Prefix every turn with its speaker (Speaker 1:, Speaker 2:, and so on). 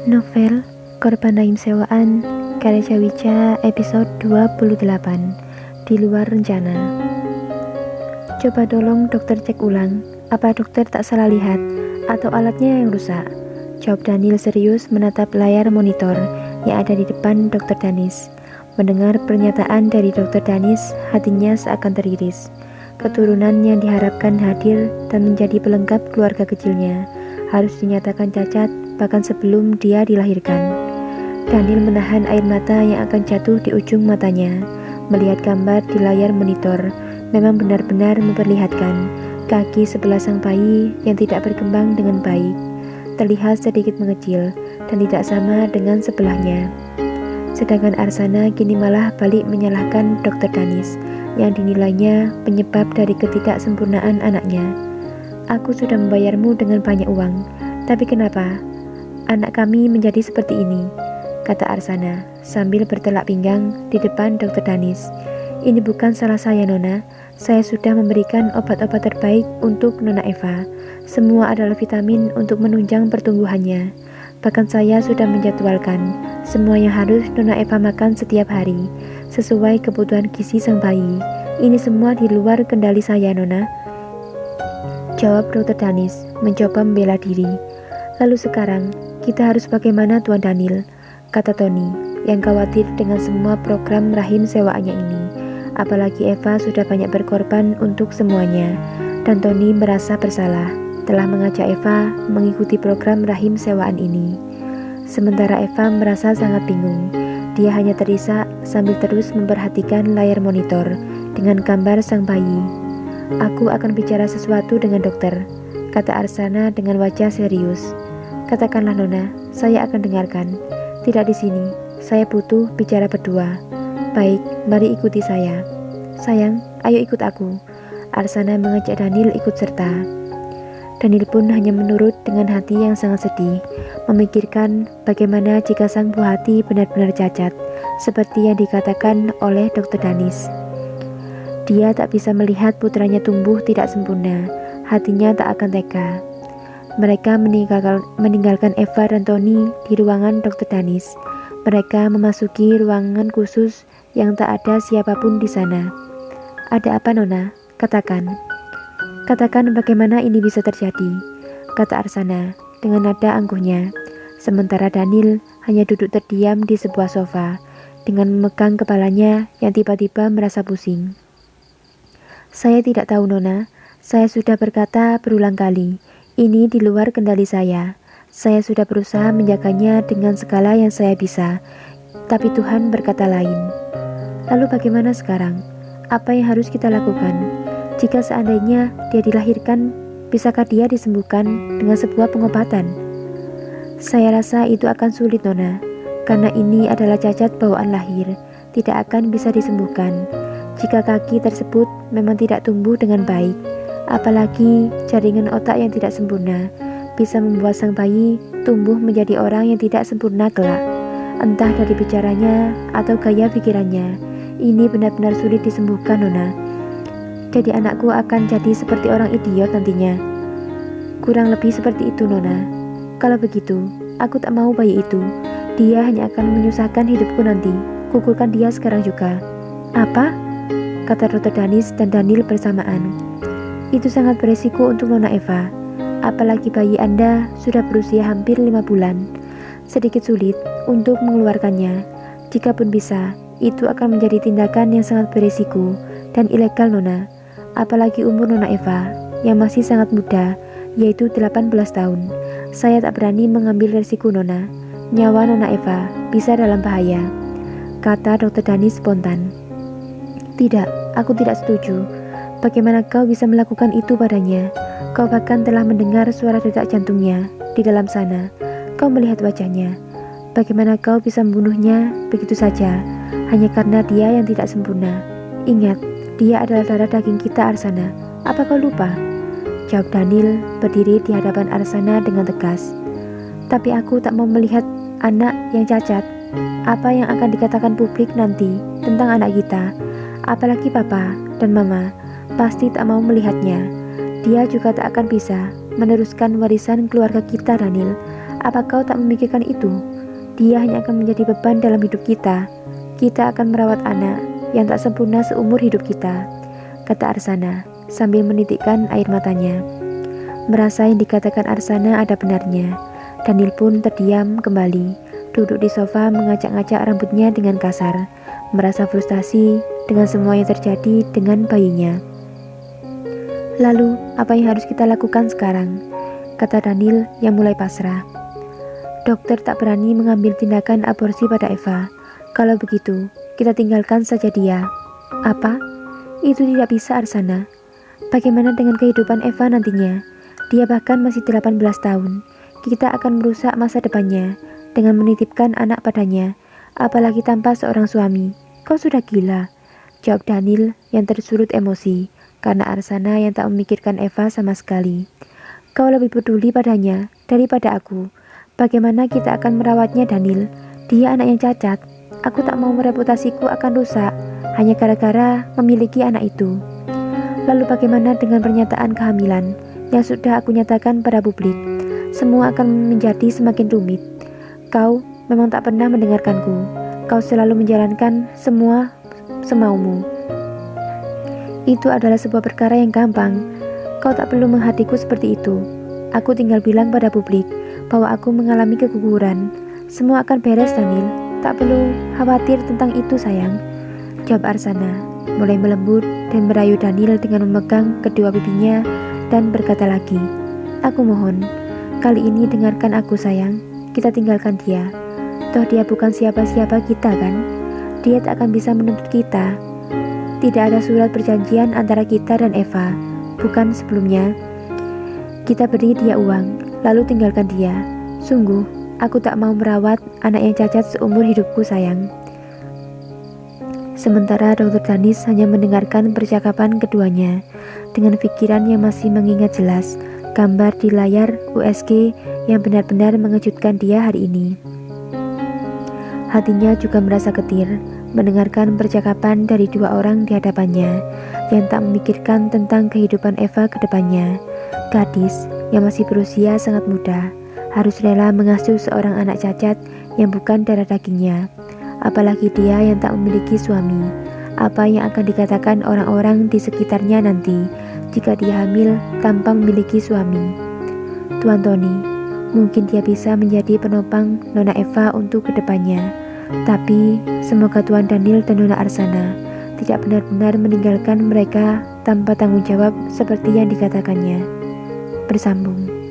Speaker 1: Novel Korban Rahim Sewaan karya Jawica episode 28 Di luar rencana. Coba tolong dokter cek ulang, apa dokter tak salah lihat atau alatnya yang rusak? Jawab Daniel serius menatap layar monitor yang ada di depan dokter Danis. Mendengar pernyataan dari dokter Danis, hatinya seakan teriris. Keturunan yang diharapkan hadir dan menjadi pelengkap keluarga kecilnya harus dinyatakan cacat bahkan sebelum dia dilahirkan. Daniel menahan air mata yang akan jatuh di ujung matanya. Melihat gambar di layar monitor memang benar-benar memperlihatkan kaki sebelah sang bayi yang tidak berkembang dengan baik, terlihat sedikit mengecil dan tidak sama dengan sebelahnya. Sedangkan Arsana kini malah balik menyalahkan dokter Danis yang dinilainya penyebab dari ketidaksempurnaan anaknya. Aku sudah membayarmu dengan banyak uang, tapi kenapa anak kami menjadi seperti ini? Kata Arsana sambil bertelak pinggang di depan dokter Danis. Ini bukan salah saya, Nona. Saya sudah memberikan obat-obat terbaik untuk Nona Eva. Semua adalah vitamin untuk menunjang pertumbuhannya. Bahkan saya sudah menjadwalkan semua yang harus Nona Eva makan setiap hari, sesuai kebutuhan gizi sang bayi. Ini semua di luar kendali saya, Nona. Jawab dokter Danis, mencoba membela diri. Lalu sekarang, kita harus bagaimana, Tuan Daniel? Kata Tony, yang khawatir dengan semua program rahim sewaannya ini. Apalagi Eva sudah banyak berkorban untuk semuanya. Dan Tony merasa bersalah telah mengajak Eva mengikuti program rahim sewaan ini. Sementara Eva merasa sangat bingung. Dia hanya terisak sambil terus memperhatikan layar monitor dengan gambar sang bayi. Aku akan bicara sesuatu dengan dokter, kata Arsana dengan wajah serius. Katakanlah, Nona, saya akan dengarkan. Tidak di sini, saya butuh bicara berdua. Baik, mari ikuti saya. Sayang, ayo ikut aku. Arsana mengajak Daniel ikut serta. Daniel pun hanya menurut dengan hati yang sangat sedih, memikirkan bagaimana jika sang buah hati benar-benar cacat, seperti yang dikatakan oleh dokter Danis. Dia tak bisa melihat putranya tumbuh tidak sempurna, hatinya tak akan tega. Mereka meninggalkan Eva dan Tony di ruangan dokter Danis. Mereka memasuki ruangan khusus yang tak ada siapapun di sana. Ada apa, Nona? Katakan. Katakan bagaimana ini bisa terjadi, kata Arsana dengan nada angkuhnya. Sementara Daniel hanya duduk terdiam di sebuah sofa dengan memegang kepalanya yang tiba-tiba merasa pusing. Saya tidak tahu, Nona. Saya sudah berkata berulang kali. Ini di luar kendali saya. Saya sudah berusaha menjaganya dengan segala yang saya bisa. Tapi Tuhan berkata lain. Lalu bagaimana sekarang? Apa yang harus kita lakukan? Jika seandainya dia dilahirkan, bisakah dia disembuhkan dengan sebuah pengobatan? Saya rasa itu akan sulit, Nona. Karena ini adalah cacat bawaan lahir, tidak akan bisa disembuhkan. Jika kaki tersebut memang tidak tumbuh dengan baik, apalagi jaringan otak yang tidak sempurna, bisa membuat sang bayi tumbuh menjadi orang yang tidak sempurna kelak. Entah dari bicaranya atau gaya pikirannya, ini benar-benar sulit disembuhkan, Nona. Jadi anakku akan jadi seperti orang idiot nantinya. Kurang lebih seperti itu, Nona. Kalau begitu, aku tak mau bayi itu. Dia hanya akan menyusahkan hidupku nanti. Kukulkan dia sekarang juga. Apa? Kata dokter Danis dan Daniel bersamaan. Itu sangat beresiko untuk Nona Eva. Apalagi bayi Anda sudah berusia hampir 5 bulan. Sedikit sulit untuk mengeluarkannya. Jikapun bisa, itu akan menjadi tindakan yang sangat beresiko dan ilegal, Nona. Apalagi umur Nona Eva yang masih sangat muda, yaitu 18 tahun. Saya tak berani mengambil resiko, Nona. Nyawa Nona Eva bisa dalam bahaya, kata dokter Danis spontan. Tidak, aku tidak setuju. Bagaimana kau bisa melakukan itu padanya? Kau bahkan telah mendengar suara detak jantungnya di dalam sana. Kau melihat wajahnya. Bagaimana kau bisa membunuhnya begitu saja, hanya karena dia yang tidak sempurna? Ingat, dia adalah darah daging kita, Arsana. Apa kau lupa? Jawab Daniel berdiri di hadapan Arsana dengan tegas. Tapi aku tak mau melihat anak yang cacat. Apa yang akan dikatakan publik nanti tentang anak kita? Apalagi papa dan mama pasti tak mau melihatnya. Dia juga tak akan bisa meneruskan warisan keluarga kita, Daniel. Apa kau tak memikirkan itu? Dia hanya akan menjadi beban dalam hidup kita. Kita akan merawat anak yang tak sempurna seumur hidup kita, kata Arsana sambil menitikkan air matanya. Merasa yang dikatakan Arsana ada benarnya, Daniel pun terdiam kembali, duduk di sofa mengacak-ngacak rambutnya dengan kasar, merasa frustasi dengan semua yang terjadi dengan bayinya. Lalu, apa yang harus kita lakukan sekarang? Kata Daniel yang mulai pasrah. Dokter tak berani mengambil tindakan aborsi pada Eva. Kalau begitu, kita tinggalkan saja dia. Apa? Itu tidak bisa, Arsana. Bagaimana dengan kehidupan Eva nantinya? Dia bahkan masih 18 tahun. Kita akan merusak masa depannya dengan menitipkan anak padanya, apalagi tanpa seorang suami. Kau sudah gila, jawab Daniel yang tersulut emosi karena Arsana yang tak memikirkan Eva sama sekali. Kau lebih peduli padanya daripada aku. Bagaimana kita akan merawatnya, Daniel? Dia anak yang cacat. Aku tak mau reputasiku akan rusak hanya gara-gara memiliki anak itu. Lalu bagaimana dengan pernyataan kehamilan yang sudah aku nyatakan pada publik? Semua akan menjadi semakin rumit. Kau memang tak pernah mendengarkanku. Kau selalu menjalankan semua semaumu. Itu adalah sebuah perkara yang gampang. Kau tak perlu menghatiku seperti itu. Aku tinggal bilang pada publik bahwa aku mengalami keguguran. Semua akan beres, Daniel. Tak perlu khawatir tentang itu, sayang, jawab Arsana, mulai melembut dan merayu Daniel dengan memegang kedua pipinya dan berkata lagi, aku mohon, kali ini dengarkan aku, sayang. Kita tinggalkan dia. Toh dia bukan siapa-siapa kita, kan? Dia tak akan bisa menuntut kita. Tidak ada surat perjanjian antara kita dan Eva, bukan sebelumnya. Kita beri dia uang, lalu tinggalkan dia. Sungguh, aku tak mau merawat anak yang cacat seumur hidupku, sayang. Sementara Dr. Danis hanya mendengarkan percakapan keduanya, dengan pikiran yang masih mengingat jelas gambar di layar USG yang benar-benar mengejutkan dia hari ini. Hatinya juga merasa getir mendengarkan percakapan dari dua orang di hadapannya yang tak memikirkan tentang kehidupan Eva ke depannya. Gadis yang masih berusia sangat muda harus rela mengasuh seorang anak cacat yang bukan darah dagingnya. Apalagi dia yang tak memiliki suami. Apa yang akan dikatakan orang-orang di sekitarnya nanti jika dia hamil tanpa memiliki suami? Tuan Tony, mungkin dia bisa menjadi penopang Nona Eva untuk kedepannya. Tapi semoga Tuan Daniel dan Nona Arsana tidak benar-benar meninggalkan mereka tanpa tanggung jawab seperti yang dikatakannya. Bersambung.